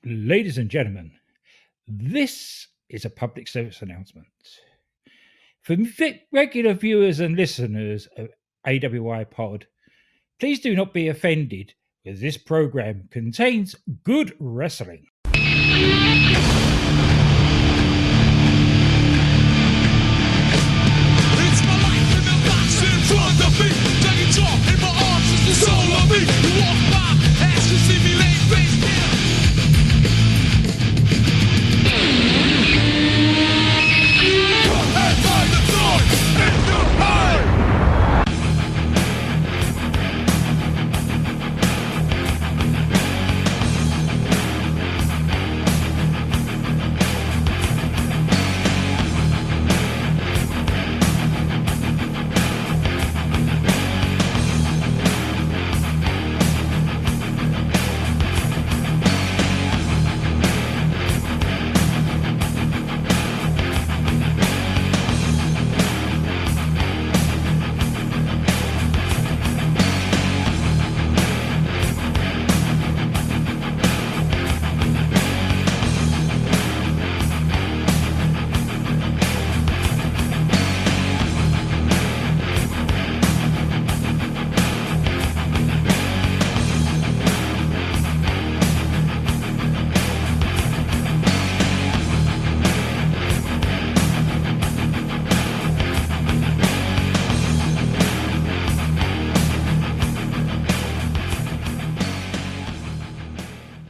Ladies and gentlemen, this is a public service announcement. For regular viewers and listeners of AWI Pod, please do not be offended, as this program contains good wrestling. It's my life in the box in front of me. The guitar in my arms is the soul of me. You walk by, ask to see me laying face down. Your head by the door in your heart.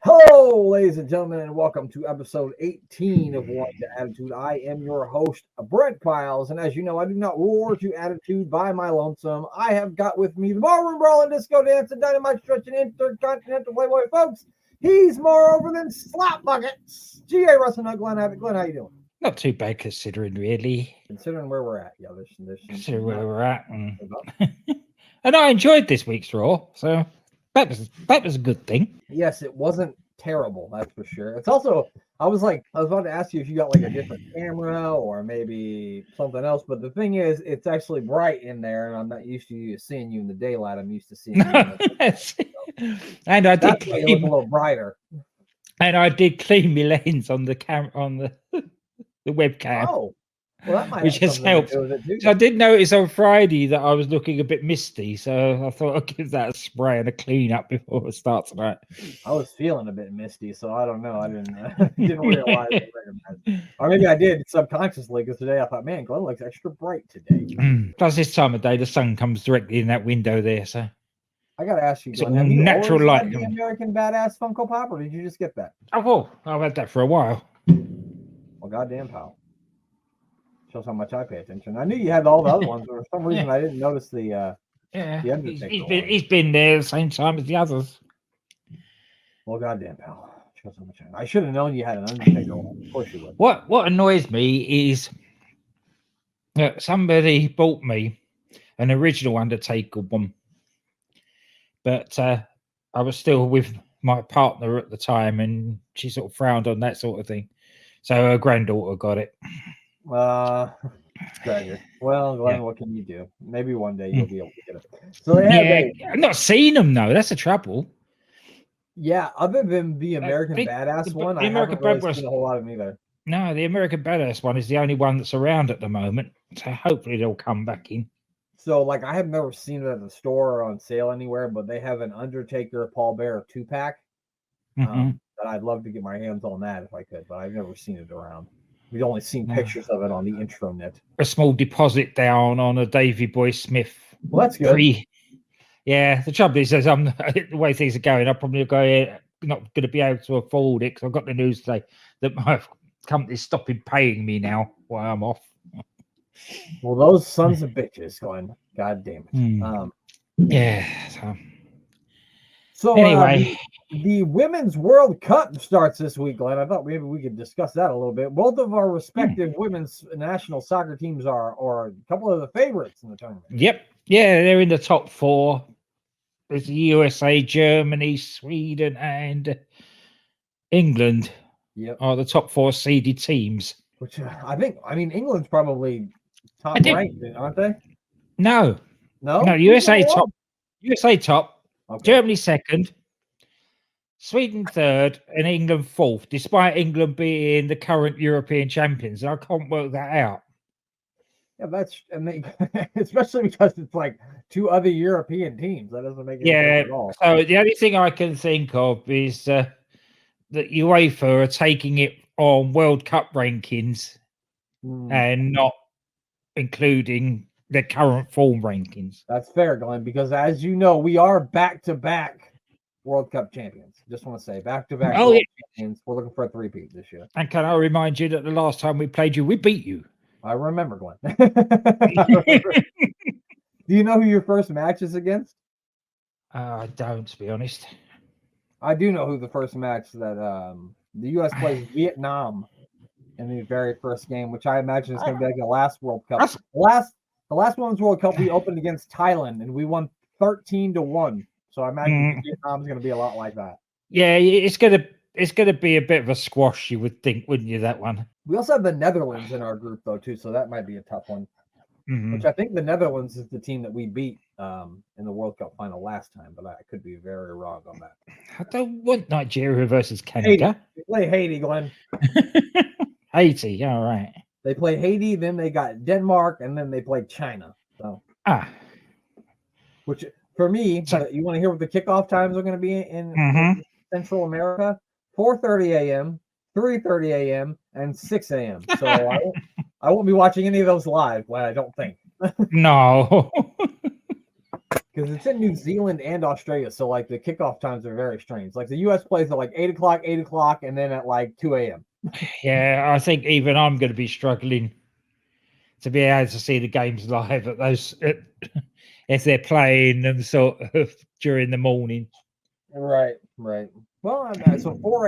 Hello, ladies and gentlemen, and welcome to episode 18 of One to Attitude. I am your host, Brent Piles, and as you know, I do not roar to attitude by my lonesome. I have got with me the ballroom brawling, disco dancing, dynamite stretching, intercontinental playboy, folks. He's more over than slap buckets. GA Wrestling Nut, Glenn. Glenn, how you doing? Not too bad, considering, really. Considering where we're at, yeah. Considering where we're at. And I enjoyed this week's Raw, so that was a good thing. Yes, it wasn't terrible, that's for sure. It's also, I was about to ask you if you got like a different camera or maybe something else, but the thing is, it's actually bright in there, and I'm not used to seeing you in the daylight. I'm used to seeing you in the and I did look a little brighter. And I did clean my lens on the camera on the webcam. Oh, well, that might which have has something to helped. do with it too. So I did notice on Friday that I was looking a bit misty, so I thought I'd give that a spray and a clean up before it starts tonight. I was feeling a bit misty, so I don't know. I didn't realize it. Or maybe I did subconsciously, because today I thought, man, Glenn looks extra bright today. Plus, this time of day, the sun comes directly in that window there, so I gotta ask you, it's Glenn, a have you natural always light had the coming. American Badass Funko Pop, or did you just get that? Oh, I've had that for a while. Well, goddamn, pal. Shows how much I pay attention. I knew you had all the other ones, but for some reason I didn't notice the Undertaker he's been there the same time as the others. Well, goddamn, pal. Shows how much I should have known you had an Undertaker one. Of course you would. What annoys me is that somebody bought me an original Undertaker one, but I was still with my partner at the time, and she sort of frowned on that sort of thing. So her granddaughter got it. Tragic. Well, Glenn, what can you do? Maybe one day you'll be able to get it. So they have I've not seen them though. That's the trouble. Yeah, other than the American Badass one, I haven't really seen a whole lot of them either. No, the American Badass one is the only one that's around at the moment. So hopefully they'll come back in. So, like, I have never seen it at the store or on sale anywhere, but they have an Undertaker Paul Bearer 2-pack. That I'd love to get my hands on that if I could, but I've never seen it around. We've only seen pictures of it on the intranet. A small deposit down on a Davey Boy Smith. Well, that's good. Yeah, the trouble is, the way things are going, I'm probably not going to be able to afford it, because I've got the news today that my company's stopping paying me now while I'm off. Well, those sons of bitches, Glenn. God damn it. Yeah. So anyway, the Women's World Cup starts this week, Glenn. I thought maybe we could discuss that a little bit. Both of our respective women's national soccer teams are a couple of the favorites in the tournament. Yep. Yeah, they're in the top 4. There's the USA, Germany, Sweden, and England. Yep. Are the top 4 seeded teams. Which England's probably top ranked, aren't they? No. No, USA top. USA top. Okay. Germany second. Sweden third and England fourth, despite England being the current European champions. I can't work that out. Yeah, especially because it's like two other European teams. That doesn't make any sense at all. So the only thing I can think of is that UEFA are taking it on World Cup rankings and not including the current form rankings. That's fair, Glenn, because as you know, we are back-to-back World Cup champions. Just want to say, back-to-back World champions. We're looking for a three-peat this year. And can I remind you that the last time we played you, we beat you. I remember, Glenn. Do you know who your first match is against? I don't, to be honest. I do know who the first match that the U.S. plays Vietnam in the very first game, which I imagine is going to be like the last World Cup. The last Women's World Cup we opened against Thailand, and we won 13-1. So I imagine Vietnam is going to be a lot like that. Yeah, it's going to be a bit of a squash, you would think, wouldn't you? That one. We also have the Netherlands in our group though too, so that might be a tough one. Which I think the Netherlands is the team that we beat in the World Cup final last time, but I could be very wrong on that. I don't want Nigeria versus Canada. They play Haiti, Glenn. Haiti, all right. They play Haiti, then they got Denmark, and then they played China. So which for me, you want to hear what the kickoff times are going to be in Central America? 4:30 a.m., 3:30 a.m., and 6 a.m. So I won't be watching any of those live, I don't think. No. Because it's in New Zealand and Australia, so like the kickoff times are very strange. Like the U.S. plays at like 8 o'clock, and then at like 2 a.m. Yeah, I think even I'm going to be struggling to be able to see the games live at those if they're playing them sort of during the morning. Right. Well, so 4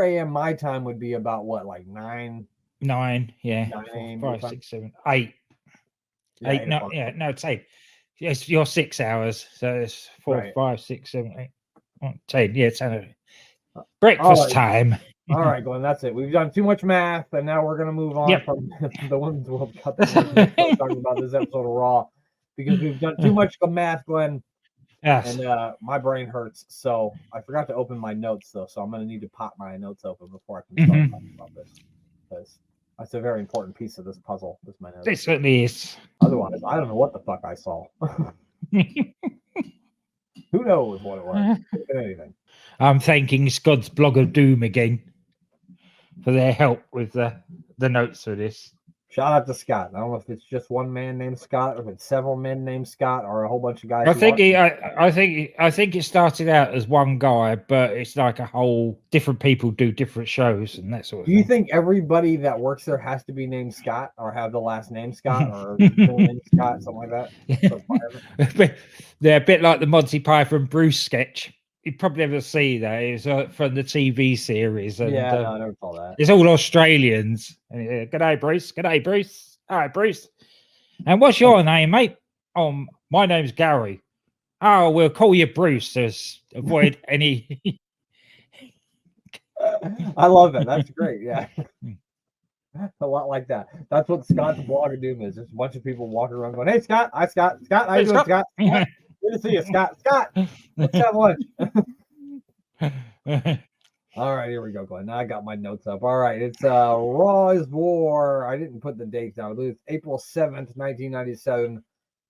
a.m. my time would be about what, like 9? 9, yeah. 9, 5, 6, 7, 8. Yeah, 8, no, yeah, no, it's 8. Yes, you're 6 hours, so it's 4, 5, 6, 7, 8, 10. Yeah, 10. Breakfast time. All right, Glenn, that's it. We've done too much math, and now we're going to move on from the Women's World Cup. Talking about this episode of Raw because we've done too much math, Glenn. Yes. And my brain hurts, so I forgot to open my notes, though, so I'm going to need to pop my notes open before I can start talking about this, because that's a very important piece of this puzzle. My notes. It certainly is. Otherwise, I don't know what the fuck I saw. Who knows what it was? Could have been anything. I'm thanking Scott's Blog of Doom again for their help with the notes for this. Shout out to Scott. I don't know if it's just one man named Scott, or if it's several men named Scott, or a whole bunch of guys. I think it started out as one guy, but it's like a whole different people do different shows and that sort of thing. Do you think everybody that works there has to be named Scott, or have the last name Scott, or name Scott, something like that? They're a bit like the Monty Python Bruce sketch. You probably never see that. It's from the TV series. And, no, I never saw that. It's all Australians. G'day, Bruce. G'day, Bruce. Hi, Bruce. And what's your name, mate? Oh, my name's Gary. Oh, we'll call you Bruce to avoid any. I love it. That's great. Yeah. A lot like that. That's what Scott's Blog of Doom is. Just a bunch of people walking around going, "Hey, Scott. Hi, Scott. Scott, how you doing, Scott? Good to see you, Scott. Scott, let's have lunch." All right, here we go, Glenn. Now I got my notes up. All right, it's Raw is War. I didn't put the dates down. It's April 7th, 1997.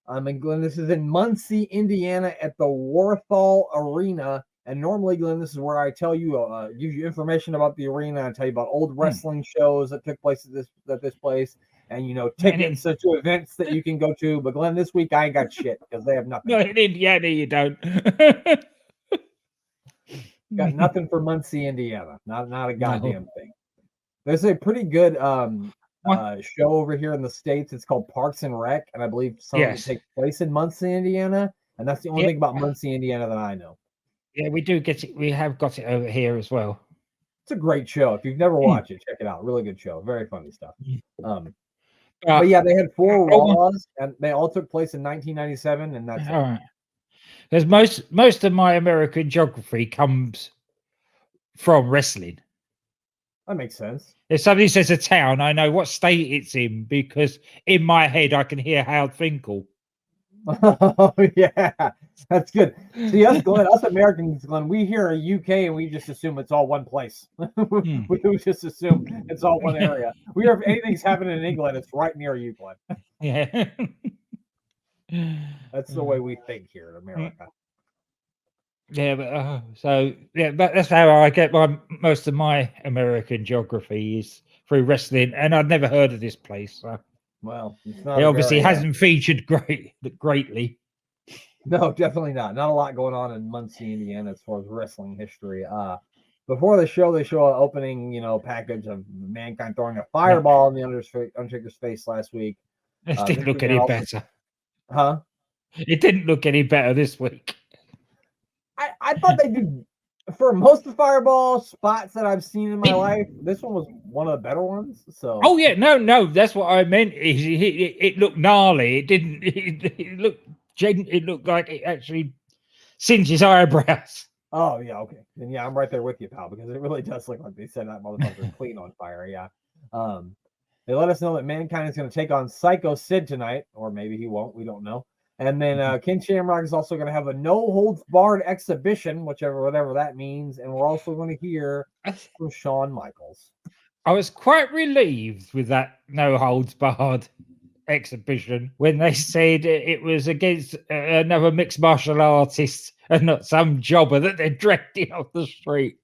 And Glenn, this is in Muncie, Indiana at the Warthall Arena. And normally, Glenn, this is where I tell you, give you information about the arena. I tell you about old wrestling shows that took place at this place. And, tickets to events that you can go to. But, Glenn, this week I ain't got shit because they have nothing. No, in Indiana, you don't. Got nothing for Muncie, Indiana. Not a goddamn thing. There's a pretty good show over here in the States. It's called Parks and Rec. And I believe some of it takes place in Muncie, Indiana. And that's the only thing about Muncie, Indiana that I know. Yeah, we do get it. We have got it over here as well. It's a great show. If you've never watched it, check it out. Really good show. Very funny stuff. But yeah, they had 4 Raws, and they all took place in 1997, and that's all right. Because most of my American geography comes from wrestling. That makes sense. If somebody says a town, I know what state it's in because in my head I can hear Howard Finkel. Oh yeah, that's good. See, us Glenn, us Americans, Glenn, we hear a UK and we just assume it's all one place. We just assume it's all one area. We hear if anything's happening in England, it's right near you, Glenn. Yeah. That's the way we think here in America. Yeah, but so yeah, that's how I get most of my American geography is through wrestling, and I'd never heard of this place. So Well, it's not it obviously very, hasn't featured greatly. No, definitely not. Not a lot going on in Muncie, Indiana, as far as wrestling history. Before the show, they show an opening, package of Mankind throwing a fireball in the Undertaker's face last week. It didn't look any better. Huh? It didn't look any better this week. I thought they did for most of the fireball spots that I've seen in my life. This one was one of the better ones. So. Oh yeah, no, that's what I meant. It looked gnarly. It didn't. It looked. It looked like it actually singed his eyebrows. Oh yeah, okay. Then yeah, I'm right there with you, pal, because it really does look like they set that motherfucker clean on fire. Yeah. They let us know that Mankind is going to take on Psycho Sid tonight, or maybe he won't. We don't know. And then Ken Shamrock is also going to have a no holds barred exhibition, whatever that means. And we're also going to hear from Shawn Michaels. I was quite relieved with that no holds barred exhibition when they said it was against another mixed martial artist and not some jobber that they're dragging off the street.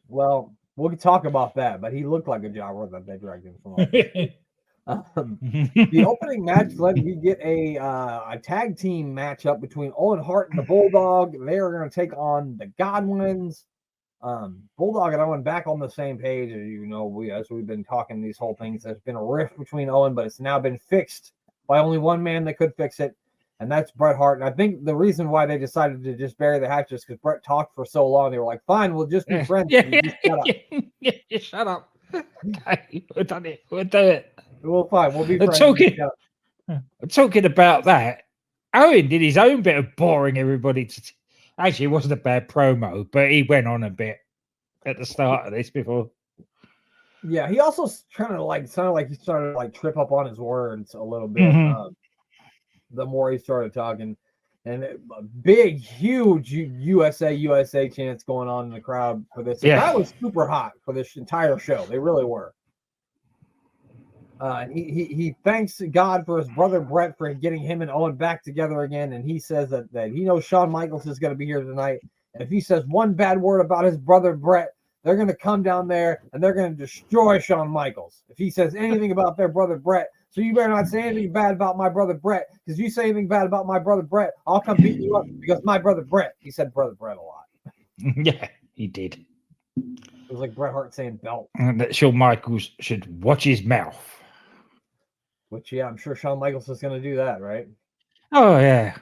Well, we'll talk about that, but he looked like a jobber that they dragged him from. The opening match, we get a tag team matchup between Owen, Hart, and the Bulldog. They are going to take on the Godwins. Bulldog and Owen back on the same page. As we've been talking these whole things, there's been a rift between Owen, but it's now been fixed by only one man that could fix it, and that's Bret Hart. And I think the reason why they decided to just bury the hatchet is because Bret talked for so long. They were like, "Fine, we'll just be friends." Shut up. Okay, we've done it. We'll do it. Well, fine. We'll be friends. Talking about that, Owen did his own bit of boring everybody to. Actually, it wasn't a bad promo, but he went on a bit at the start of this before. Yeah, he also sounded like he started to trip up on his words a little bit. The more he started talking, and a big, huge USA chants going on in the crowd for this. Yeah. That was super hot for this entire show. They really were. He thanks God for his brother Brett for getting him and Owen back together again, and he says that he knows Shawn Michaels is going to be here tonight, and if he says one bad word about his brother Brett, they're going to come down there and they're going to destroy Shawn Michaels. If he says anything about their brother Brett, so you better not say anything bad about my brother Brett, because you say anything bad about my brother Brett, I'll come beat you up because my brother Brett. He said brother Brett a lot. Yeah, he did. It was like Bret Hart saying belt. And that Shawn Michaels should watch his mouth. Which, yeah, I'm sure Shawn Michaels is going to do that, right? Oh, yeah.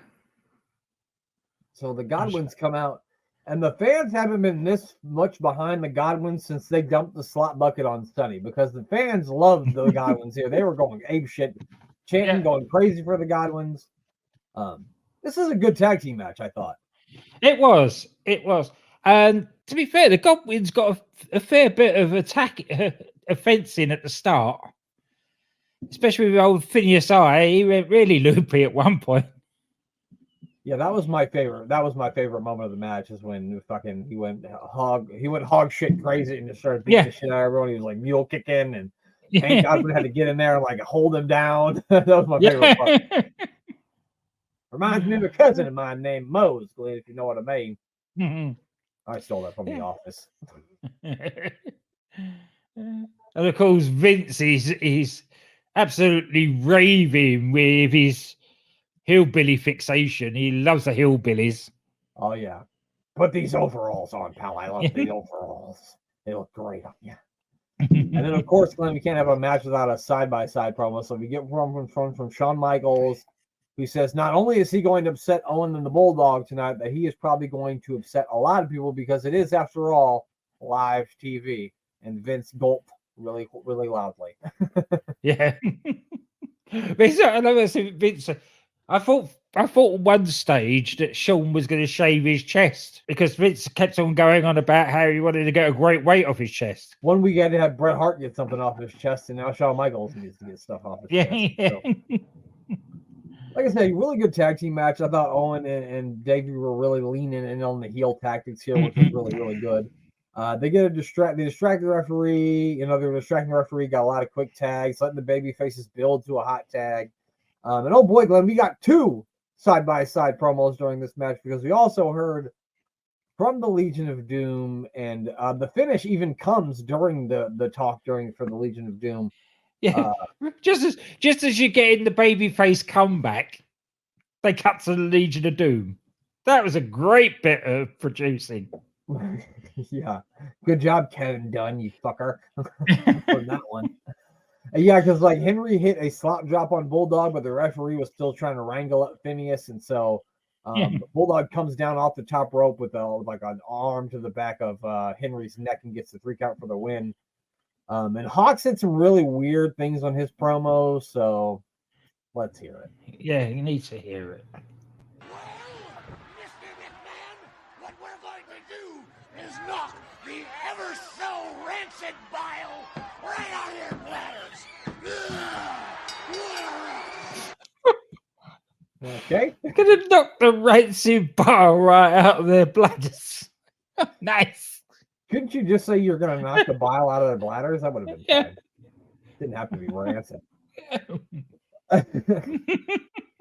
So the Godwins come out, and the fans haven't been this much behind the Godwins since they dumped the slot bucket on Sunny, because the fans loved the Godwins here. They were going ape shit, chanting, going crazy for the Godwins. This is a good tag team match, I thought. It was. And to be fair, the Godwins got a fair bit of offense in at the start. Especially with old Phineas I, he went really loopy at one point. Yeah, that was my favorite. That was my favorite moment of the match, is when he went hog shit crazy and just started beating the shit out of everyone. He was like mule kicking, and Hank Godwin had to get in there and hold him down. That was my favorite part. Reminds me of a cousin of mine named Mose, if you know what I mean. Mm-hmm. I stole that from The Office. And of course, Vince is absolutely raving with his hillbilly fixation. He loves the hillbillies. Oh, yeah. Put these overalls on, pal. I love the overalls. They look great on you. And then, of course, Glenn, we can't have a match without a side-by-side promo. So we get from Shawn Michaels, who says not only is he going to upset Owen and the Bulldog tonight, but he is probably going to upset a lot of people, because it is, after all, live TV. And Vince gulped really, really loudly. Yeah. Vince, I thought at one stage that Shawn was going to shave his chest, because Vince kept on going on about how he wanted to get a great weight off his chest. One week had to have Bret Hart get something off his chest, and now Shawn Michaels needs to get stuff off his chest. So. like I said, really good tag team match. I thought Owen and Davey were really leaning in on the heel tactics here, which was really, really good. They get they distract the referee. You know, they're distracting the referee. Got a lot of quick tags, letting the baby faces build to a hot tag. And oh boy, Glenn, we got 2 side-by-side promos during this match because we also heard from the Legion of Doom, and the finish even comes during the talk for the Legion of Doom. Yeah, just as you're getting the babyface comeback, they cut to the Legion of Doom. That was a great bit of producing. Yeah, good job, Kevin Dunn, you fucker, on that one. Yeah, because like Henry hit a slop drop on Bulldog, but the referee was still trying to wrangle up Phineas, and so Bulldog comes down off the top rope with like an arm to the back of Henry's neck and gets the 3 count for the win. And Hawk said some really weird things on his promo, so let's hear it. Yeah, you need to hear it. Well, Mr. McMahon, what we're going to do is knock the ever so rancid bile right out of your bladders. Okay. They're gonna knock the rancid bar right out of their bladders. Nice. Couldn't you just say you're going to knock the bile out of their bladders? That would have been fine. Didn't have to be rancid.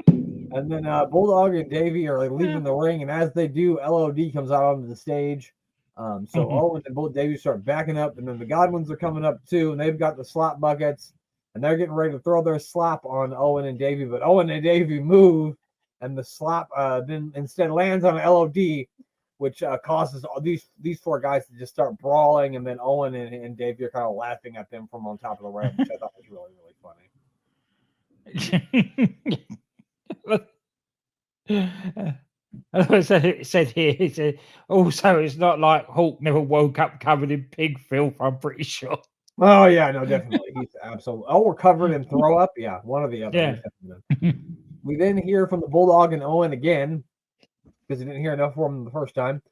And then Bulldog and Davey are like leaving the ring, and as they do, LOD comes out onto the stage. So Owen and Davey start backing up, and then the Godwins are coming up too, and they've got the slap buckets, and they're getting ready to throw their slap on Owen and Davey, but Owen and Davey move, and the slap then instead lands on LOD, which causes all these 4 guys to just start brawling, and then Owen and Davey are kind of laughing at them from on top of the ring, which I thought was really, really funny. It said here, it said, also, it's not like Hulk never woke up covered in pig filth, I'm pretty sure. Oh, yeah, no, definitely. He's absolutely. Oh, we're covered in throw up? Yeah, one or the other. Yeah. We then hear from the Bulldog and Owen again, because we didn't hear enough from them the first time.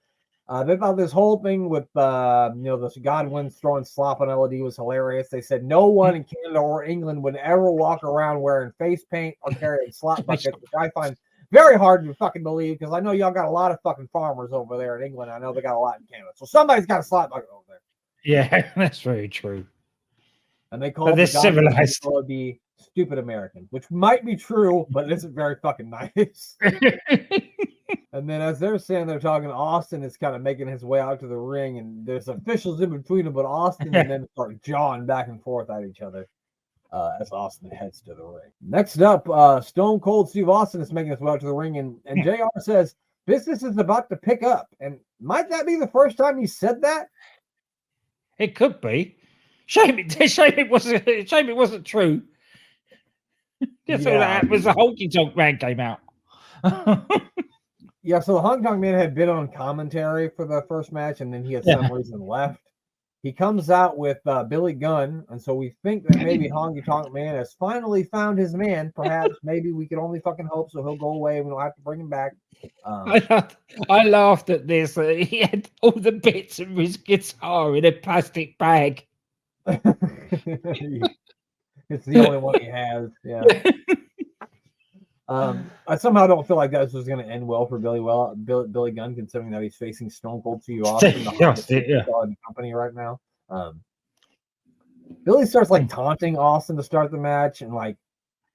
They thought this whole thing with, this Godwins throwing slop on LOD was hilarious. They said no one in Canada or England would ever walk around wearing face paint or carrying slop buckets, which I find very hard to fucking believe, because I know y'all got a lot of fucking farmers over there in England. I know they got a lot in Canada. So somebody's got a slop bucket over there. Yeah, that's very true. And they call this civilized be stupid American, which might be true, but it isn't very fucking nice. And then as they're saying, they're talking, Austin is kind of making his way out to the ring, and there's officials in between them, but Austin and them start jawing back and forth at each other as Austin heads to the ring. Next up, Stone Cold Steve Austin is making his way out to the ring, and JR says, business is about to pick up. And might that be the first time he said that? It could be. Shame it wasn't true. Guess all that was the Honky Tonk Man came out. Yeah, so the Honky Tonk Man had been on commentary for the first match, and then he had some reason left. He comes out with Billy Gunn, and so we think that maybe Honky Tonk Man has finally found his man. Perhaps, maybe we can only fucking hope, so he'll go away and we don't have to bring him back. I laughed at this. He had all the bits of his guitar in a plastic bag. It's the only one he has. Yeah. I somehow don't feel like this was going to end well for Billy Gunn, considering that he's facing Stone Cold Steve Austin, the hottest star in the company right now. Billy starts like taunting Austin to start the match, and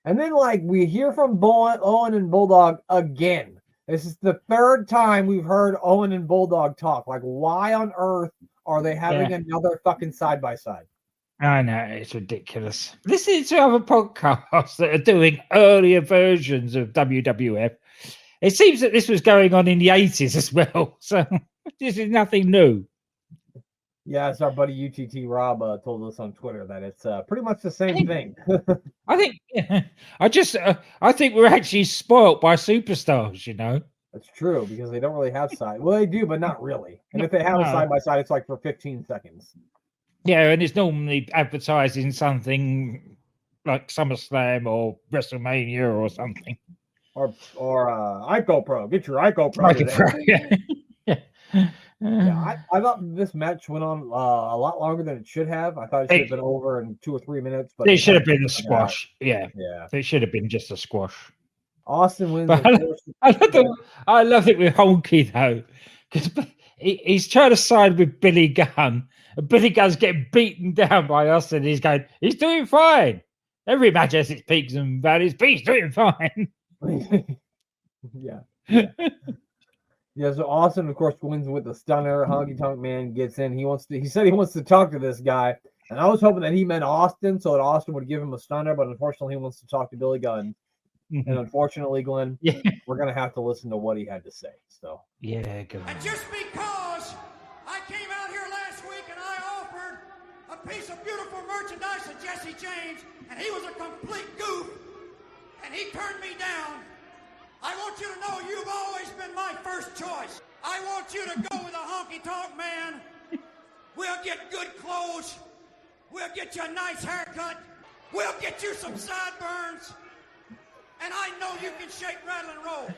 then we hear from Owen and Bulldog again. This is the 3rd time we've heard Owen and Bulldog talk. Like, why on earth are they having another fucking side by side? I know, it's ridiculous. Listen to other podcasts that are doing earlier versions of WWF. It seems that this was going on in the 80s as well. So this is nothing new. Yeah, it's our buddy UTT Rob told us on Twitter that it's pretty much the same thing. I think we're actually spoilt by superstars, you know. That's true, because they don't really have side. Well, they do, but not really. And if they have a side by side, it's like for 15 seconds. Yeah, and it's normally advertising something like SummerSlam or WrestleMania or something. Or Ico Pro. Get your Ico Pro. Yeah, I thought this match went on a lot longer than it should have. I thought it should have been over in 2 or 3 minutes. But it should have been a squash. Yeah. Yeah. It should have been just a squash. Austin wins. But I love it with Honky though, because he's trying to side with Billy Gunn, and Billy Gunn's getting beaten down by Austin. He's going, he's doing fine. Every match has its peaks and valleys, but he's doing fine. yeah. Yeah, so Austin, of course, wins with the stunner. Honky Tonk Man gets in. He said he wants to talk to this guy. And I was hoping that he meant Austin, so that Austin would give him a stunner, but unfortunately he wants to talk to Billy Gunn. And unfortunately, Glenn, we're gonna have to listen to what he had to say. So yeah, go on. And just because I came out here last week and I offered a piece of beautiful merchandise to Jesse James, and he was a complete goof, and he turned me down, I want you to know you've always been my first choice. I want you to go with a Honky Tonk Man. We'll get good clothes. We'll get you a nice haircut. We'll get you some sideburns. And I know you can shake, rattle, and roll.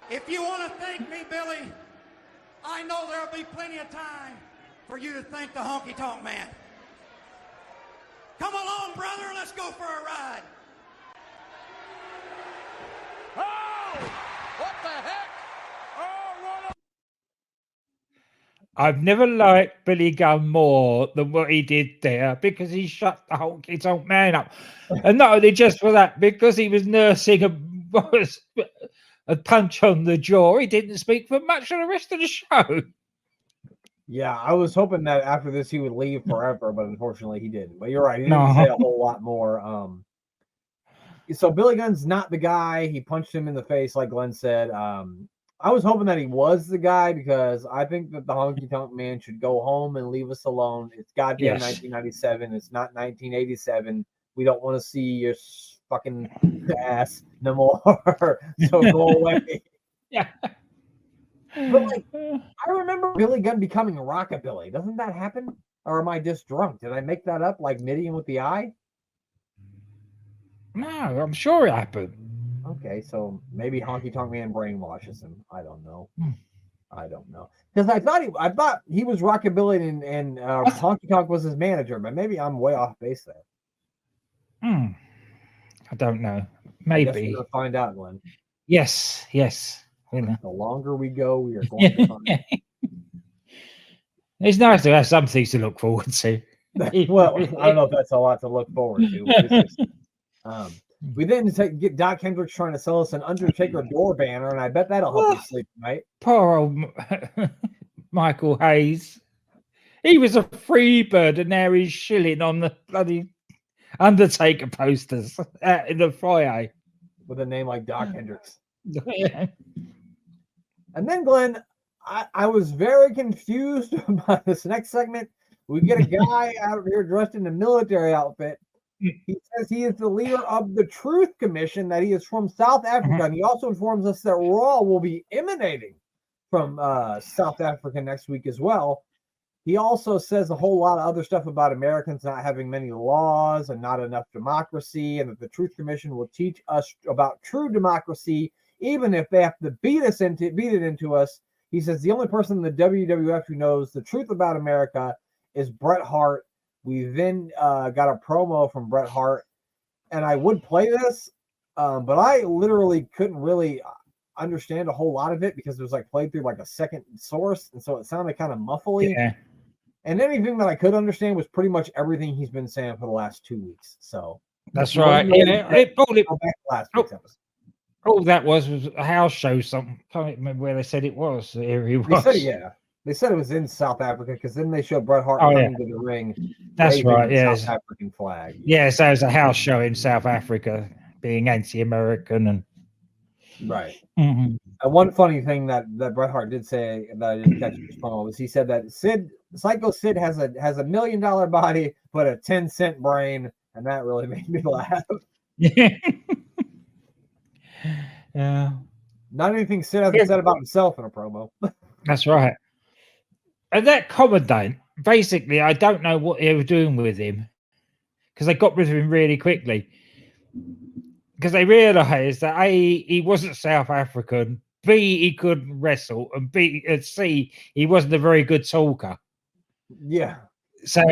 If you want to thank me, Billy, I know there'll be plenty of time for you to thank the Honky Tonk Man. Come along, brother. Let's go for a ride. Oh! What the heck? Oh, what a... I've never liked Billy Gunn more than what he did there, because he shut the Honky Tonk Man up. And not only just for that, because he was nursing a punch on the jaw, he didn't speak for much of the rest of the show. yeah, I was hoping that after this he would leave forever, but unfortunately he didn't. But you're right, he didn't say a whole lot more. So Billy Gunn's not the guy. He punched him in the face, like Glenn said. I was hoping that he was the guy, because I think that the Honky Tonk Man should go home and leave us alone. It's goddamn 1997. It's not 1987. We don't want to see your fucking ass no more. So go away. Yeah. But like, I remember Billy Gunn becoming Rockabilly. Doesn't that happen? Or am I just drunk? Did I make that up, like Midian with the eye? No, I'm sure it happened. Okay, so maybe Honky Tonk Man brainwashes him. I don't know. I don't know, because I thought he was Rockabilly and Honky Tonk was his manager, but maybe I'm way off base there. I don't know. Maybe we're gonna find out, Glenn. Yes. The longer we go, we are going to find out. It's nice to have some things to look forward to. Well, I don't know if that's a lot to look forward to. We then get Doc Hendricks trying to sell us an Undertaker door banner, and I bet that'll help you sleep tonight. Poor old Michael Hayes. He was a free bird, and now he's shilling on the bloody Undertaker posters in the foyer. With a name like Doc Hendricks. And then, Glenn, I was very confused about this next segment. We get a guy out here dressed in a military outfit. He says he is the leader of the Truth Commission, that he is from South Africa. And he also informs us that Raw will be emanating from South Africa next week as well. He also says a whole lot of other stuff about Americans not having many laws and not enough democracy, and that the Truth Commission will teach us about true democracy, even if they have to beat it into us. He says the only person in the WWF who knows the truth about America is Bret Hart. We then got a promo from Bret Hart, and I would play this, but I literally couldn't really understand a whole lot of it, because it was like played through like a second source, and so it sounded kind of muffly. Yeah. And anything that I could understand was pretty much everything he's been saying for the last 2 weeks. So that's right. All that was a house show. Something. Can't remember where they said it was. Here he was. They said it was in South Africa, because then they showed Bret Hart coming to the ring. That's right. Yeah, South African flag. Yeah, so it was a house show in South Africa, being anti-American and right. And one funny thing that Bret Hart did say that I didn't catch his promo was he said that Psycho Sid has a $1 million body but a 10-cent brain, and that really made me laugh. Yeah. Not anything Sid hasn't said about himself in a promo. That's right. And that commandant, basically, I don't know what they were doing with him, because they got rid of him really quickly. Because they realised that A, he wasn't South African, B, he couldn't wrestle, and C, he wasn't a very good talker. Yeah. So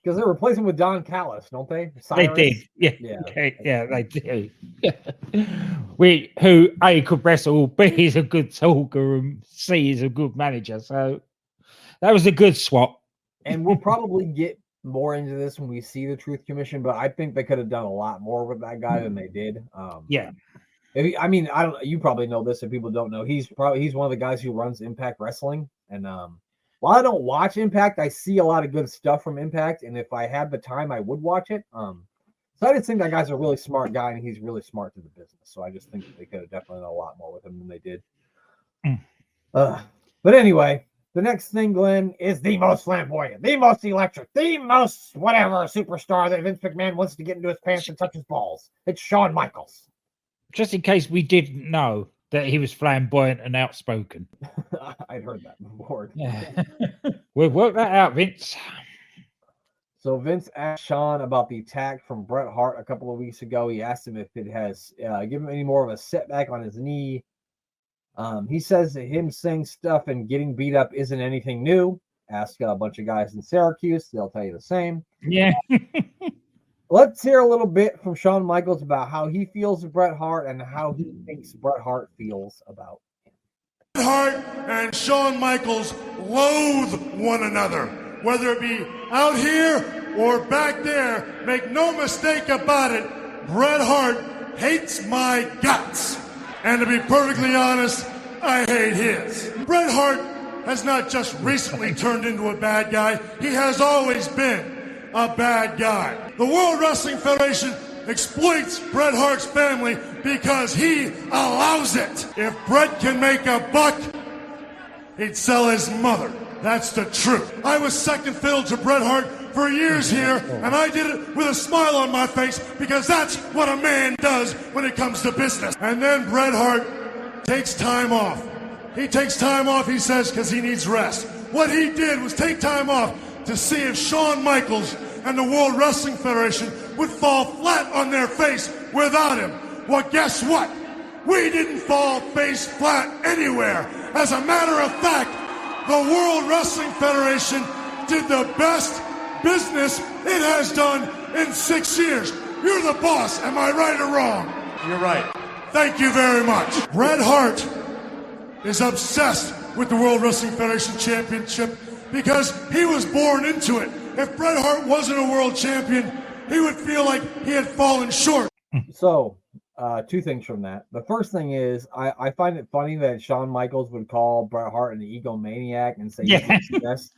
Because they replace him with Don Callis, don't they? They did. Yeah. Yeah. Okay. Yeah, they do. Who A could wrestle, B is a good talker, and C is a good manager. So that was a good swap. And we'll probably get more into this when we see the Truth Commission, but I think they could have done a lot more with that guy than they did. Yeah. I mean, I don't. You probably know this, if people don't know. He's one of the guys who runs Impact Wrestling, and while I don't watch Impact, I see a lot of good stuff from Impact, and if I had the time, I would watch it. So I just think that guy's a really smart guy, and he's really smart to the business. So I just think that they could have definitely done a lot more with him than they did. But anyway, the next thing, Glenn, is the most flamboyant, the most electric, the most whatever superstar that Vince McMahon wants to get into his pants and touch his balls. It's Shawn Michaels. Just in case we didn't know that he was flamboyant and outspoken. I'd heard that before. Yeah. We'll work that out, Vince. So Vince asked Shawn about the attack from Bret Hart a couple of weeks ago. He asked him if it has given him any more of a setback on his knee. He says that him saying stuff and getting beat up isn't anything new. Ask a bunch of guys in Syracuse. They'll tell you the same. Yeah. Let's hear a little bit from Shawn Michaels about how he feels of Bret Hart and how he thinks Bret Hart feels about him. Bret Hart and Shawn Michaels loathe one another, whether it be out here or back there. Make no mistake about it, Bret Hart hates my guts. And to be perfectly honest, I hate his. Bret Hart has not just recently turned into a bad guy, he has always been a bad guy. The World Wrestling Federation exploits Bret Hart's family because he allows it. If Bret can make a buck, he'd sell his mother. That's the truth. I was second fiddle to Bret Hart for years here, and I did it with a smile on my face because that's what a man does when it comes to business. And then Bret Hart takes time off. He takes time off, he says, because he needs rest. What he did was take time off to see if Shawn Michaels and the World Wrestling Federation would fall flat on their face without him. Well, guess what? We didn't fall face flat anywhere. As a matter of fact, the World Wrestling Federation did the best business it has done in 6 years. You're the boss. Am I right or wrong? You're right. Thank you very much. Bret Hart is obsessed with the World Wrestling Federation Championship because he was born into it. If Bret Hart wasn't a world champion, he would feel like he had fallen short. So, two things from that. The first thing is, I find it funny that Shawn Michaels would call Bret Hart an egomaniac and say he's obsessed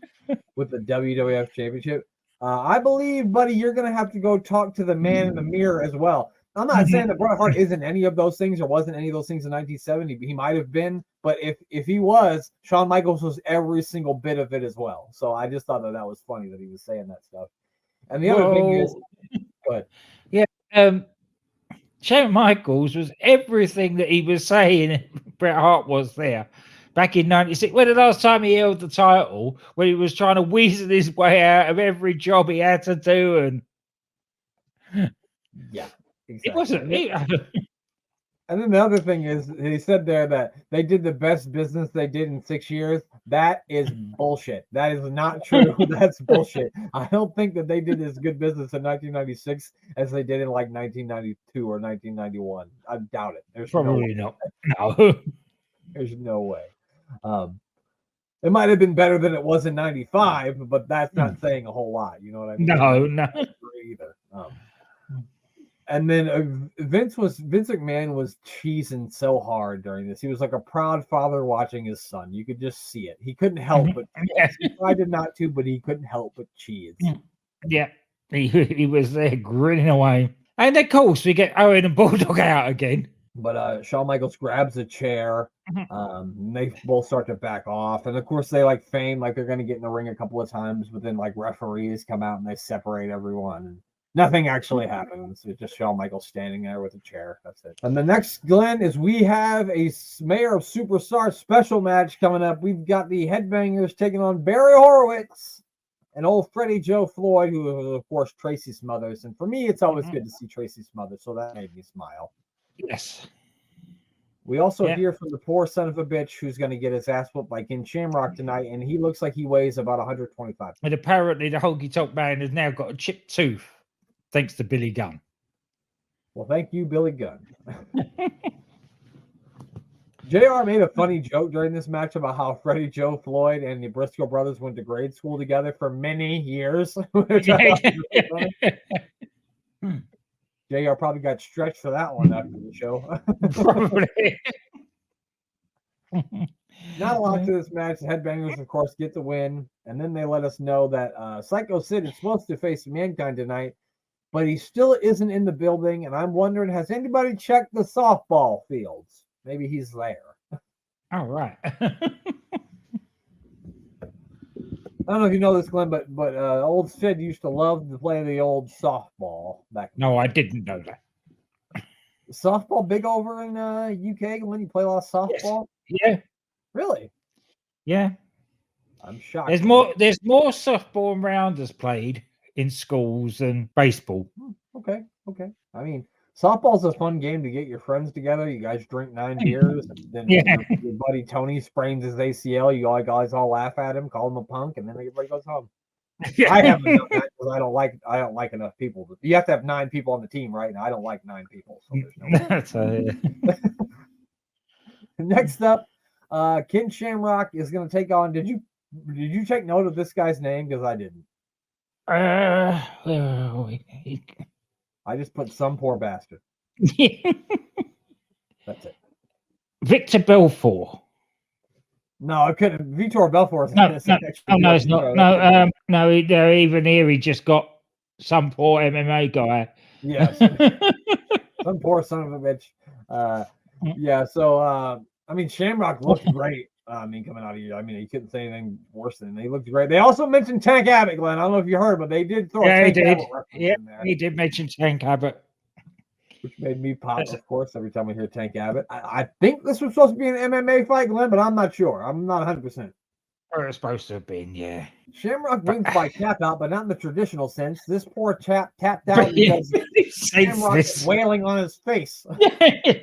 with the WWF Championship. I believe, buddy, you're going to have to go talk to the man in the mirror as well. I'm not saying that Bret Hart isn't any of those things or wasn't any of those things in 1970. He might have been, but if he was, Shawn Michaels was every single bit of it as well. So I just thought that was funny that he was saying that stuff. And the other thing is, go ahead. Yeah, Shawn Michaels was everything that he was saying. Bret Hart was there back in '96. When the last time he held the title, when he was trying to weasel his way out of every job he had to do, and yeah. Exactly. It wasn't. And then the other thing is, he said there that they did the best business they did in 6 years. That is bullshit. That is not true. That's bullshit. I don't think that they did as good business in 1996 as they did in like 1992 or 1991. I doubt it. There's probably no no. There's no way. It might have been better than it was in 95, but that's not saying a whole lot. You know what I mean? No. Either. And then Vince McMahon was cheesing so hard during this. He was like a proud father watching his son. You could just see it. He couldn't help but he tried not to, but he couldn't help but cheese. Yeah, he was there grinning away. And of course, we get Owen and Bulldog out again. But Shawn Michaels grabs a chair. They both start to back off, and of course they like feign like they're going to get in the ring a couple of times, but then like referees come out and they separate everyone. And nothing actually happens. It's just Shawn Michaels standing there with a chair. That's it. And the next, Glenn, is we have a Mayor of Superstars special match coming up. We've got the Headbangers taking on Barry Horowitz and old Freddie Joe Floyd, who is, of course, Tracy Smothers. And for me, it's always good to see Tracy Smothers, so that made me smile. Yes. We also hear from the poor son of a bitch who's going to get his ass whooped by King Shamrock tonight, and he looks like he weighs about 125. And apparently the Honky Tonk Man has now got a chipped tooth, thanks to Billy Gunn. Well, thank you, Billy Gunn. JR made a funny joke during this match about how Freddie Joe Floyd and the Briscoe brothers went to grade school together for many years. Which I thought was funny. JR probably got stretched for that one after the show. Probably. Not a lot to this match. The Headbangers, of course, get the win. And then they let us know that Psycho Sid is supposed to face Mankind tonight, but he still isn't in the building. And I'm wondering, has anybody checked the softball fields? Maybe he's there. All right. I don't know if you know this, Glenn, but old Sid used to love to play the old softball back. No, I didn't know that. Softball big over in UK, Glenn? You play a lot of softball? Yes. Yeah. Really? Yeah. I'm shocked. There's more softball and rounders played in schools than baseball. Okay. I mean, softball's a fun game to get your friends together. You guys drink 9 beers, and then your buddy Tony sprains his ACL. You all guys all laugh at him, call him a punk, and then everybody goes home. I haven't done that because I don't like enough people. You have to have 9 people on the team, right? And I don't like 9 people. So there's no Next up, Ken Shamrock is going to take on. Did you take note of this guy's name? Because I didn't. I just put some poor bastard. That's it. Victor Belfort. No, I couldn't. Vitor Belfort. No, it's not. No, even here he just got some poor MMA guy. Yes. Some poor son of a bitch. So I mean, Shamrock looked great. Coming out of you, he couldn't say anything worse than they looked great. They also mentioned Tank Abbott, Glenn. I don't know if you heard, but they did throw. Yeah, he did. Yeah, he did mention Tank Abbott, which made me pop, of course, every time we hear Tank Abbott. I think this was supposed to be an MMA fight, Glenn, but I'm not sure. I'm not 100%. Or it's supposed to have been, yeah. Shamrock wins by tap out, but not in the traditional sense. This poor chap tapped out because Shamrock was wailing on his face.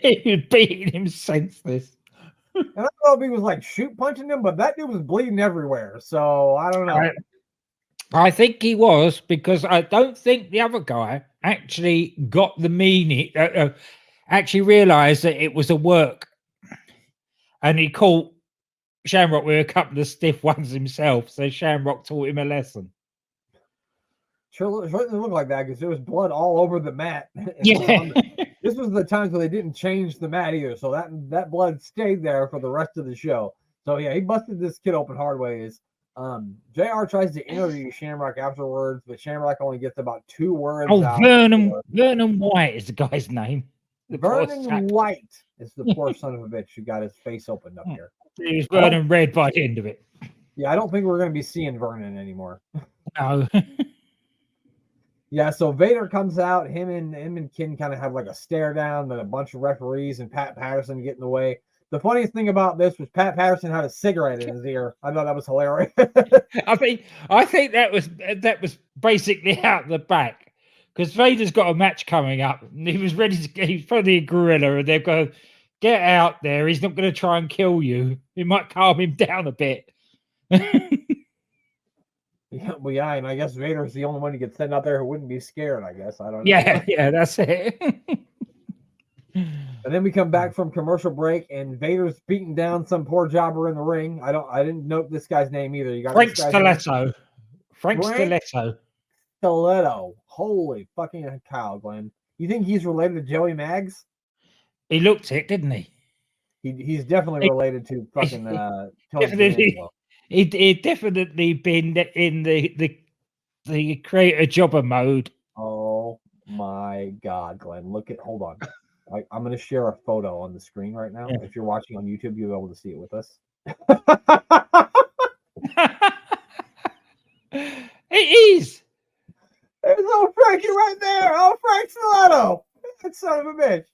He was beating him senseless. And I don't know if he was like shoot punching him, but that dude was bleeding everywhere. So I don't know. I think he was, because I don't think the other guy actually got the meaning, actually realized that it was a work. And he caught Shamrock with a couple of stiff ones himself. So Shamrock taught him a lesson. Sure didn't look like that because there was blood all over the mat. Yeah. This was the times where they didn't change the mat either. So that blood stayed there for the rest of the show. So yeah, he busted this kid open hard ways. JR tries to interview Shamrock afterwards, but Shamrock only gets about 2 words out. Vernon White is the guy's name. Vernon White is the poor son of a bitch who got his face opened up here. He was Vernon red by the end of it. Yeah, I don't think we're going to be seeing Vernon anymore. No. Yeah, so Vader comes out. Him and Ken kind of have like a stare down. Then a bunch of referees and Pat Patterson get in the way. The funniest thing about this was Pat Patterson had a cigarette in his ear. I thought that was hilarious. I think that was basically out the back, because Vader's got a match coming up and he was ready to. He's probably a gorilla, and they've got, get out there. He's not going to try and kill you. It might calm him down a bit. Yeah, and I guess Vader's the only one who gets sent out there who wouldn't be scared, I guess. I don't know. Yeah, that's it. And then we come back from commercial break, and Vader's beating down some poor jobber in the ring. I didn't note this guy's name either. You got Frank Stiletto. Frank Stiletto. Holy fucking cow, Glenn. You think he's related to Joey Maggs? He looked it, didn't he? He's definitely related to fucking Tony. He'd definitely been in the creator jobber mode. Oh my God, Glenn! Hold on. I'm going to share a photo on the screen right now. Yeah. If you're watching on YouTube, you'll be able to see it with us. It is. There's old Frankie right there. Oh, Frank Stiletto. That son of a bitch.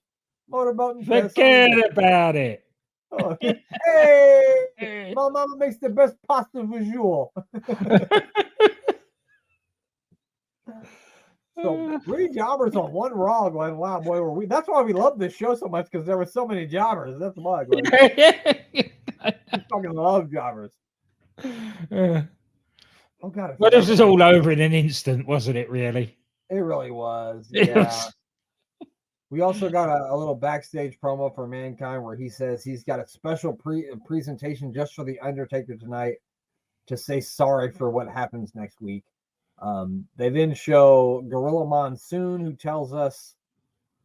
Motorboat and forget about it. Oh, hey, my mama makes the best pasta visual. So So 3 jobbers on 1 Raw, Glenn. Wow, boy, were we. That's why we love this show so much, because there were so many jobbers. That's why, Glenn. We fucking love jobbers. Oh god. Well, this was all over in an instant, wasn't it? Really? It really was. Yeah. We also got a little backstage promo for Mankind where he says he's got a special presentation just for the Undertaker tonight to say sorry for what happens next week. They then show Gorilla Monsoon, who tells us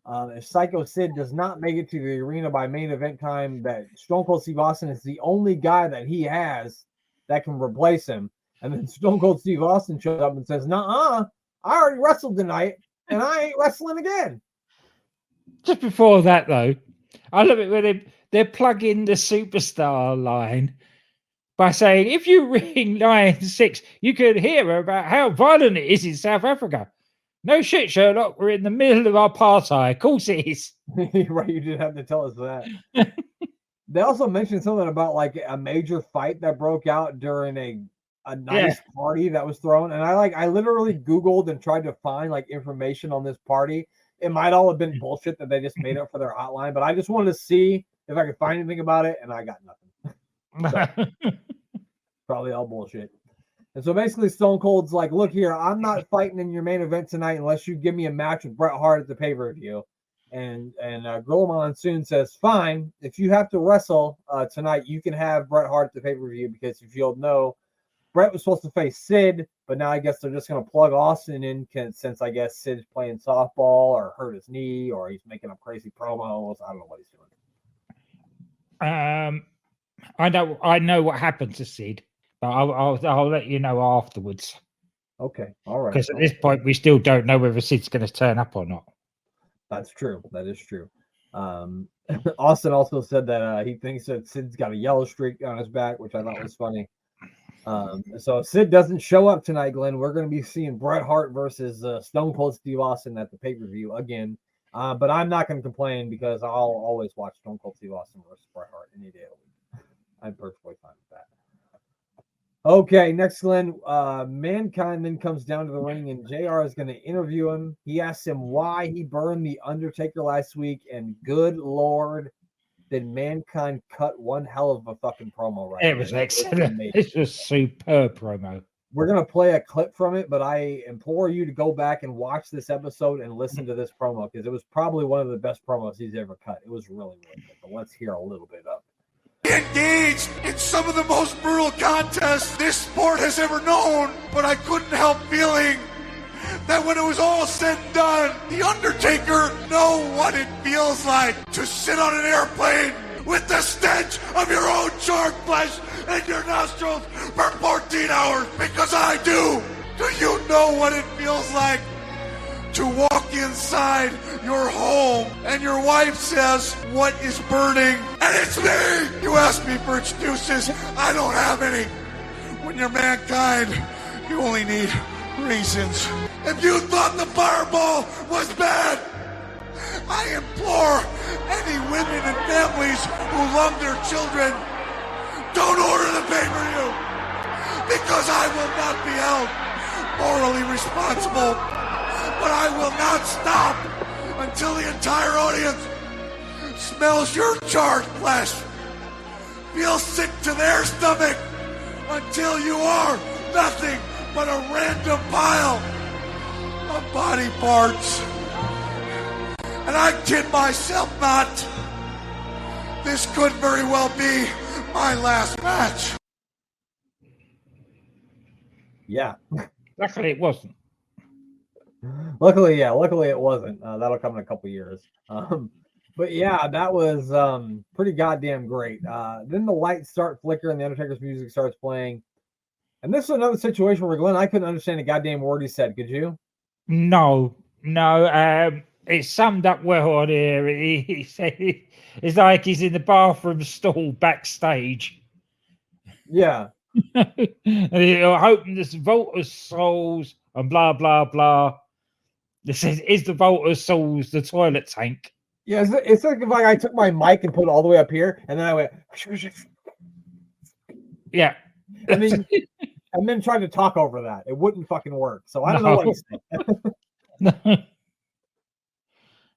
if Psycho Sid does not make it to the arena by main event time, that Stone Cold Steve Austin is the only guy that he has that can replace him. And then Stone Cold Steve Austin shows up and says, "Nuh-uh, I already wrestled tonight, and I ain't wrestling again." Just before that, though, I love it when they plug in the superstar line by saying, if you ring 9-6, you could hear about how violent it is in South Africa. No shit, Sherlock. We're in the middle of apartheid. Of course it is. Right, you did have to tell us that. They also mentioned something about like a major fight that broke out during a nice party that was thrown. And I literally Googled and tried to find like information on this party. It might all have been bullshit that they just made up for their hotline, but I just wanted to see if I could find anything about it, and I got nothing. So, probably all bullshit. And so basically Stone Cold's like, look here, I'm not fighting in your main event tonight unless you give me a match with Bret Hart at the pay-per-view. And Gorilla Monsoon says, fine, if you have to wrestle tonight, you can have Bret Hart at the pay-per-view, because if you'll know, Bret was supposed to face Sid, but now I guess they're just going to plug Austin in since I guess Sid's playing softball or hurt his knee or he's making up crazy promos. I don't know what he's doing. I know what happened to Sid, but I'll let you know afterwards. Okay, all right. Because at this point, we still don't know whether Sid's going to turn up or not. That's true. That is true. Austin also said that he thinks that Sid's got a yellow streak on his back, which I thought was funny. So if Sid doesn't show up tonight, Glenn, we're going to be seeing Bret Hart versus Stone Cold Steve Austin at the pay-per-view again. But I'm not going to complain because I'll always watch Stone Cold Steve Austin versus Bret Hart any day of the week. I'm perfectly fine with that. Okay, next, Glenn. Mankind then comes down to the ring, and JR is going to interview him. He asks him why he burned the Undertaker last week, and good Lord, did Mankind cut one hell of a fucking promo right It was excellent. This was superb promo. We're going to play a clip from it, but I implore you to go back and watch this episode and listen to this promo, because it was probably one of the best promos he's ever cut. It was really, really good. But let's hear a little bit of it. Engaged in some of the most brutal contests this sport has ever known, but I couldn't help feeling that when it was all said and done, the Undertaker know what it feels like to sit on an airplane with the stench of your own charred flesh in your nostrils for 14 hours, because I do. Do you know what it feels like to walk inside your home and your wife says, what is burning? And it's me! You ask me for excuses, I don't have any. When you're Mankind, you only need reasons. If you thought the fireball was bad, I implore any women and families who love their children, don't order the pay-per-view, because I will not be held morally responsible, but I will not stop until the entire audience smells your charred flesh, feels sick to their stomach, until you are nothing but a random pile of body parts. And I kid myself not, this could very well be my last match. Yeah. Luckily, it wasn't. Luckily it wasn't. That'll come in a couple years. But yeah, that was pretty goddamn great. Then the lights start flickering, the Undertaker's music starts playing. And this is another situation where, Glenn, I couldn't understand a goddamn word he said. Could you? No. It's summed up well on here. He said it's like he's in the bathroom stall backstage. Yeah. And he'll hoping this vault of souls and blah, blah, blah. This is the vault of souls the toilet tank? Yeah, it's like if I took my mic and put it all the way up here, and then I went... Yeah. And then tried to talk over that. It wouldn't fucking work. So I don't know what he said.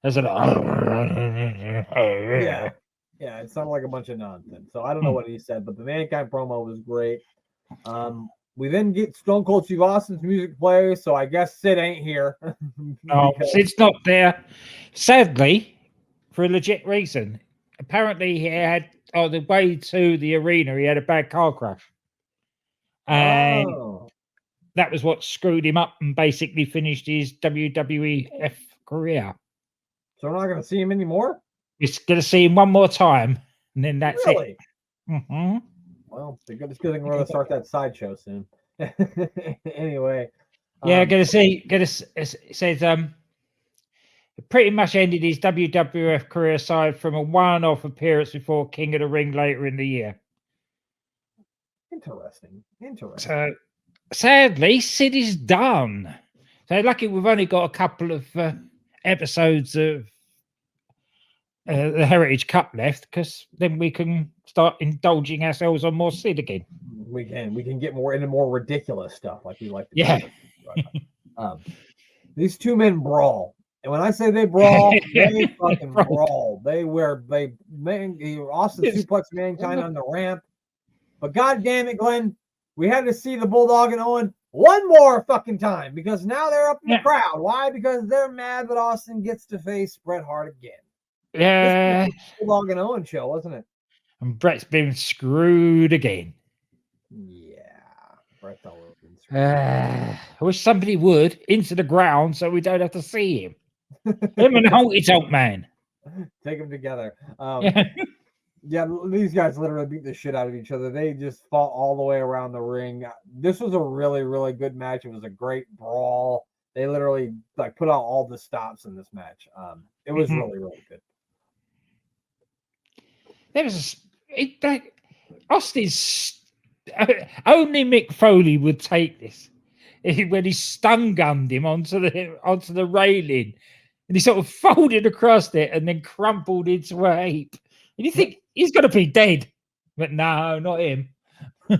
There's an Yeah, it sounded like a bunch of nonsense. So I don't know what he said, but the Mankind promo was great. We then get Stone Cold Steve Austin's music play, so I guess Sid ain't here. No, Sid's not there. Sadly, for a legit reason. Apparently, he had on the way to the arena, he had a bad car crash, and that was what screwed him up and basically finished his WWEF career. So we're not going to see him anymore? We're going to see him one more time, and then that's really? it. Mm-hmm. Well, it's good thing we're going to start that sideshow soon. Anyway. Yeah, it says pretty much ended his WWF career aside from a one-off appearance before King of the Ring later in the year. Interesting. So, sadly, Sid is done. So, lucky we've only got a couple of episodes of the Heritage Cup left, because then we can start indulging ourselves on more Sid again. We can get more into more ridiculous stuff like we like to do. These two men brawl. And when I say they brawl, they fucking brawl. Austin suplex Mankind on the ramp. But god damn it, Glenn, we had to see the Bulldog and Owen one more fucking time, because now they're up in the crowd. Why? Because they're mad that Austin gets to face Bret Hart again. Yeah. This was the Bulldog and Owen show, wasn't it? And Bret's been screwed again. Yeah. Bret's always been screwed. I wish somebody would into the ground so we don't have to see him. Him and Honky Tonk Man. Take them together. Yeah, these guys literally beat the shit out of each other. They just fought all the way around the ring. This was a really, really good match. It was a great brawl. They literally put out all the stops in this match. It was really, really good. There was Austin's only Mick Foley would take this when he stun gunned him onto the railing, and he sort of folded across it and then crumpled into a heap. And you think he's got to be dead, but no, not him. Of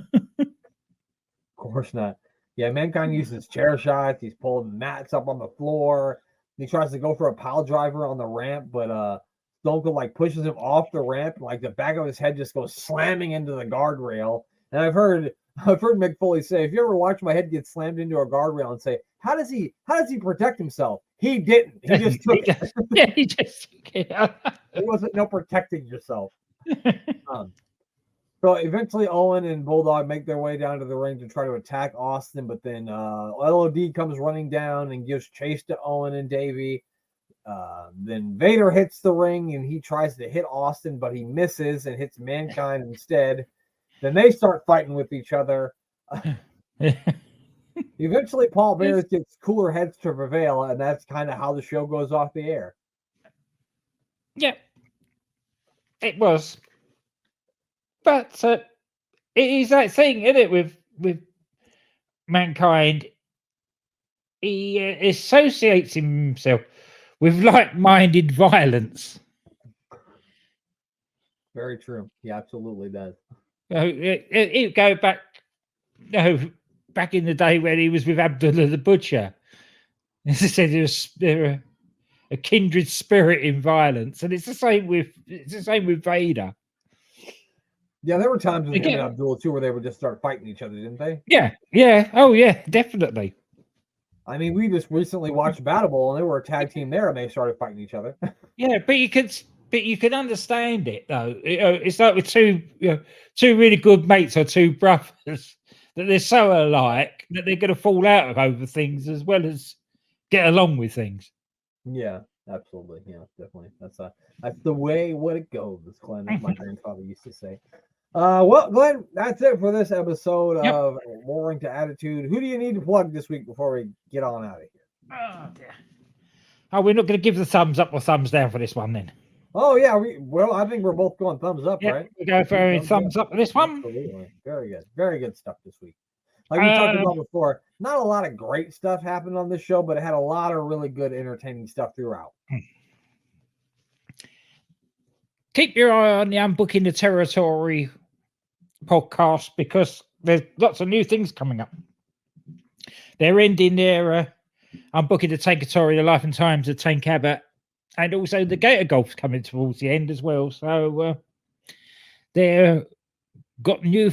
course not. Yeah, Mankind uses chair shots. He's pulling mats up on the floor. He tries to go for a pile driver on the ramp, but Stone Cold pushes him off the ramp. The back of his head just goes slamming into the guardrail. And I've heard Mick Foley say, if you ever watch my head get slammed into a guardrail, and say, how does he protect himself? He didn't. He just took it. Yeah, he just took it. It wasn't no protecting yourself. So eventually Owen and Bulldog make their way down to the ring to try to attack Austin, but then LOD comes running down and gives chase to Owen and Davey. Then Vader hits the ring and he tries to hit Austin, but he misses and hits Mankind instead. Then they start fighting with each other. Eventually, Paul Bearer gets cooler heads to prevail, and that's kind of how the show goes off the air. Yeah, it was. But it is that thing, isn't it, with Mankind? He associates himself with like-minded violence. Very true. He absolutely does. It go back, back in the day when he was with Abdullah the Butcher. As I said, they're a kindred spirit in violence, and it's the same with Vader. Yeah, there were times with him and Abdullah too where they would just start fighting each other, didn't they? Yeah. Oh yeah, definitely. I mean, we just recently watched Battle Bowl, and they were a tag team there, and they started fighting each other. Yeah, but you can understand it though. It's like with two really good mates or two brothers that they're so alike that they're going to fall out over things as well as get along with things. Yeah, absolutely. Yeah, definitely. That's the way what it goes, Glenn. As my grandfather used to say. Well, Glenn, that's it for this episode of Roaring to Attitude. Who do you need to plug this week before we get on out of here? Oh dear. Oh, we're not going to give the thumbs up or thumbs down for this one then. Oh yeah, I think we're both going thumbs up, right? We go for a thumbs up for this one. Absolutely. Very good stuff this week. Like we talked about before, not a lot of great stuff happened on this show, but it had a lot of really good, entertaining stuff throughout. Keep your eye on the Unbooking the Territory podcast, because there's lots of new things coming up. They're ending their I'm booking the Tankatory, the Life and Times of Tank Abbott, and also the Gator Golf's coming towards the end as well. So they're got new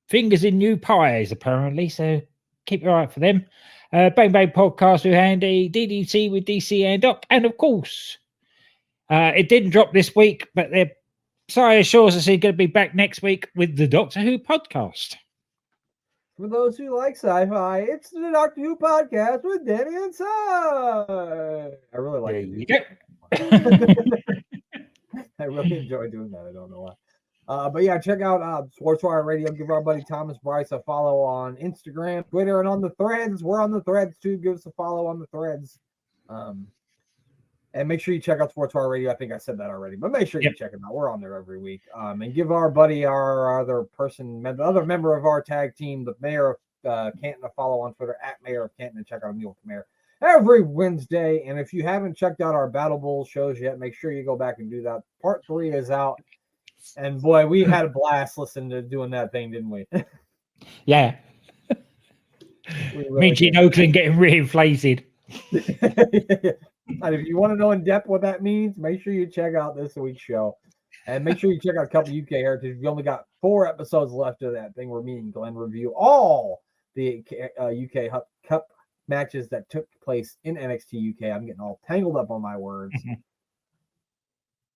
fingers in new pies, apparently. So keep your eye out for them. Bang Bang Podcast with Andy, DDT with DC and Doc, and of course, it didn't drop this week, but they're sorry assures us he's going to be back next week with the Doctor Who podcast. For those who like sci-fi, it's the Doctor Who podcast with Danny and Si. I really like There it. you go. I really enjoy doing that. I don't know why. But yeah, check out Sports Wire Radio. Give our buddy Thomas Bryce a follow on Instagram, Twitter, and on the threads. We're on the threads too. Give us a follow on the threads. And make sure you check out Sports Wire Radio. I think I said that already, but make sure you check them out. We're on there every week. And give our buddy, our other person, the other member of our tag team, the Mayor of Canton, a follow on Twitter at Mayor of Canton, and check out Mule Mayor every Wednesday. And if you haven't checked out our Battle Bowl shows yet, make sure you go back and do that. Part 3 is out. And boy, we had a blast listening to doing that thing, didn't we? Yeah. Really Me and Oakland getting reinflated. And if you want to know in depth what that means, make sure you check out this week's show. And make sure you check out a couple UK Heritage. We only got 4 episodes left of that thing where me and Glenn review all the UK Cup matches that took place in NXT UK. I'm getting all tangled up on my words.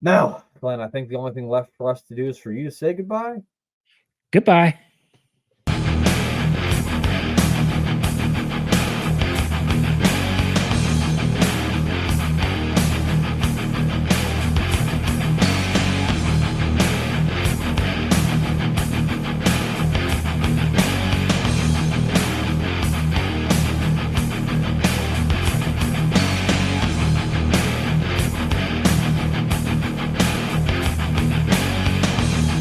Now, Glenn, I think the only thing left for us to do is for you to say goodbye. Goodbye.